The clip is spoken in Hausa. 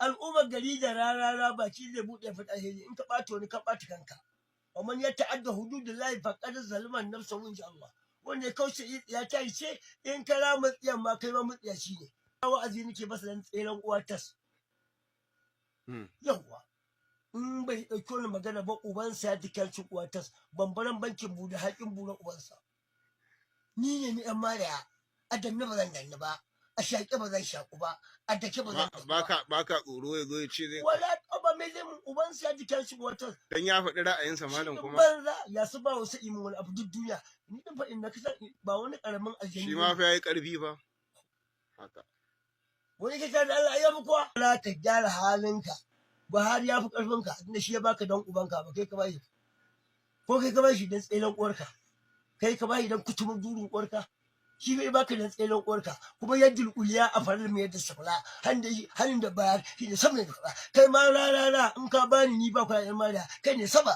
al'ummar gari da rarara baki zai buɗe fita in ka ɓata wani ka ɓata kanka ومن يتعدى حدود الله فقد ظلم نفسه ان شاء الله wanda ya kauce ya tayi ce in kara matsiyan ma kai ma matsiya shi ne wa'azi nake masa dan tseren uwa tas yawa in bai dauki wani magana ba ubansa ya tikalci uwa tas bambaran bankin bude haƙin bude ubansa ni ne ni yan mariya a danna ba zan danna ba a shaƙe ba zan shaƙu ba a dake ba zan baka tsoro ya zo ya ce zai wala ba mai zai mun ubansa ya tikalci uwa tas dan ya faɗi ra'ayinsa malam kuma banza ya su ba wasu imin wani abu duk duniya ni din fa inna kasa ba wani karamin aljani shi ma fa yayi karfi fa haka wani kace da Allah ya muku wala ta gyara halinka Buhari ya fi karfinka inda shi ya baka dan ubanka ba kai ka bashi ko kai ka bashi dan tsailan uwarka kai ka bashi dan kutumin durun uwarka shi bai baka dan tsailan uwarka kuma yaddul uliya a farar mai yadda safala hannun da bayar shi ne sama da kai ma rarara in ka bani ni ba ku yan mariya kai ne saba